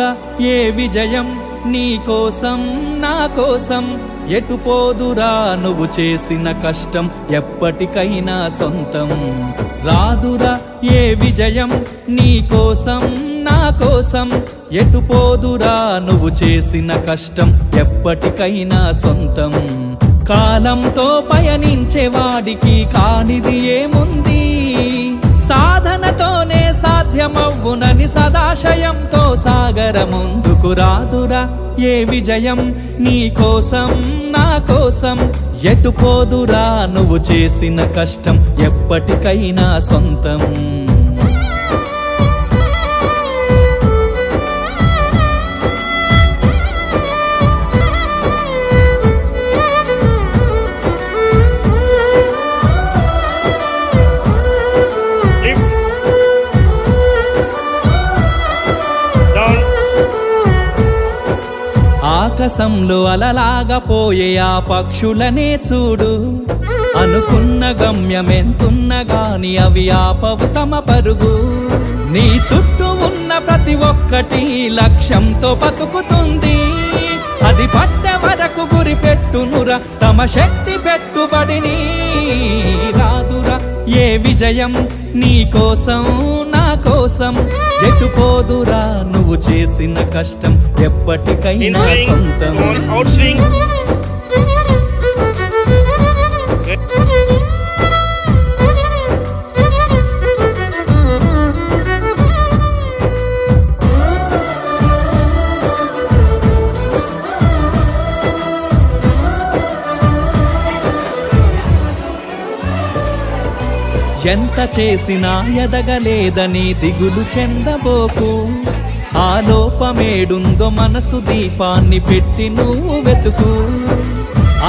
రాదురా ఏ విజయం నీ కోసం నా కోసం, ఎటు పోదురా నువ్వు చేసిన కష్టం ఎప్పటికైనా సొంతం. రాదురా ఏ విజయం నీ కోసం నా కోసం, ఎటు పోదురా నువ్వు చేసిన కష్టం ఎప్పటికైనా సొంతం. కాలంతో పయనించే వాడికి కానిది ఏముంది, సాధనతోనే సాధ్యమవ్వునని సదాశయంతో సాగర ముందుకు. రాదురా ఏ విజయం నీ కోసం నా కోసం, ఎటు పోదురా నువ్వు చేసిన కష్టం ఎప్పటికైనా సొంతం. ఆకాశంలో అలలాగా పోయే ఆ పక్షులనే చూడు, అనుకున్న గమ్యమెంతున్న గాని అవి ఆపవు తమ పరుగు. నీ చుట్టూ ఉన్న ప్రతి ఒక్కటి లక్ష్యంతో బతుకుతుంది, అది పట్టే వరకు గురి పెట్టునురా తమ శక్తి పెట్టుబడిని. రాదురా ఏ విజయం నీ కోసం నా కోసం, ఎటు పోదురా నువ్వు చేసిన కష్టం ఎప్పటికైనా సొంతం. ఎంత చేసినా ఎదగలేదని దిగులు చెందబోకు, ఆ లోపమేడుందో మనసు దీపాన్ని పెట్టి నువ్వు వెతుకు.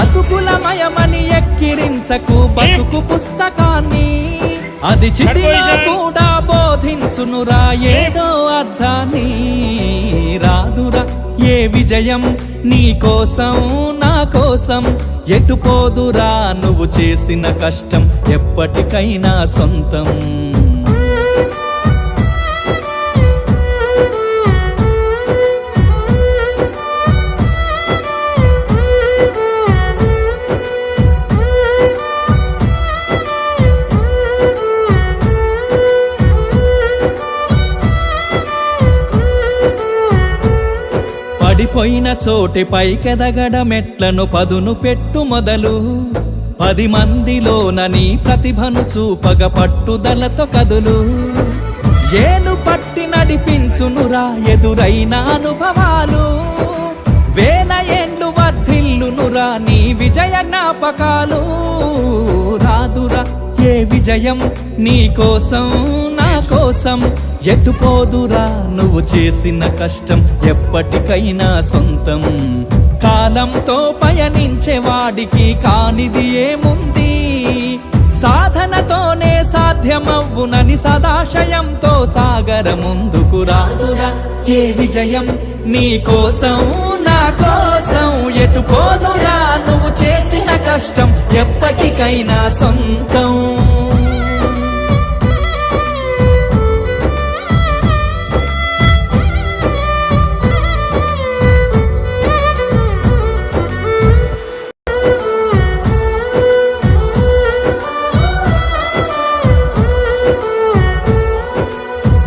అతుకులమయమని ఎక్కిరించకు బతుకు పుస్తకాన్ని, అది చితిలా కూడా బోధించునురా ఏదో అర్థాన్ని. రాదురా ఏ విజయం నీ కోసం నా కోసం, ఎటు పోదురా నువ్వు చేసిన కష్టం ఎప్పటికైనా సొంతం. పడిపోయిన చోటి పైకెదగడ మెట్లను పదును పెట్టు మొదలు, 10 మందిలోన నీ ప్రతిభను చూపగ పట్టుదలతో కదులు. ఏలు పట్టి నడిపించునురా ఎదురైన అనుభవాలు, వేల ఏండ్లు వర్ధిల్లునురా నీ విజయ జ్ఞాపకాలు. రాదురా ఏ విజయం నీ కోసం నా కోసం, ఎటు పోదురా నువ్వు చేసిన కష్టం ఎప్పటికైనా సొంతం. కాలంతో పయనించే వాడికి కానిది ఏముంది, సాధనతోనే సాధ్యమవ్వునని సదాశయంతో సాగర ముందుకు. రాదురా ఏ విజయం నీ కోసం నా కోసం, ఎటు పోదురా నువ్వు చేసిన కష్టం ఎప్పటికైనా సొంతం.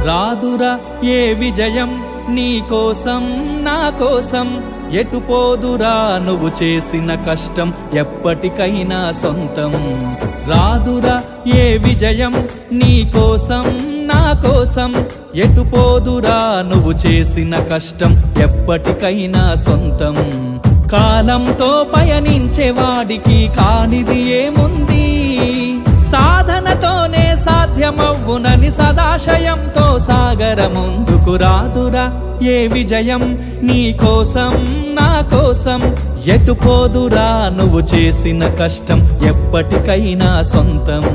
రాదురా ఏ విజయం నీ కోసం నా కోసం, ఎటు పోదురా నువ్వు చేసిన కష్టం ఎప్పటికైనా సొంతం. రాదురా ఏ విజయం నీ కోసం నా కోసం, ఎటు పోదురా నువ్వు చేసిన కష్టం ఎప్పటికైనా సొంతం. కాలంతో పయనించే వాడికి కానిది ఏముంది, సాధనతోనే సాధ్యమవ్వునని సదాశయంతో సాగర ముందుకు. రాదురా ఏ విజయం నీ కోసం నా కోసం, ఎటు పోదురా నువ్వు చేసిన కష్టం ఎప్పటికైనా సొంతం.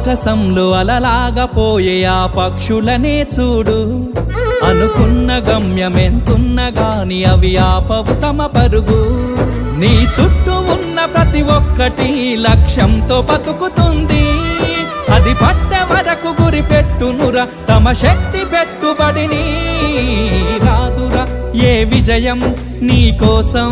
ఆకాశంలో అలలాగా పోయే ఆ పక్షులనే చూడు. అనుకున్న గమ్యమెంతున్న గాని అవి ఆపవు తమ పరుగు. నీ చుట్టూ ఉన్న ప్రతి ఒక్కటి లక్ష్యంతో బతుకుతుంది. అది పట్టే వరకు గురి పెట్టునురా తమ శక్తి పెట్టుబడిని. రాదురా ఏ విజయం నీ కోసం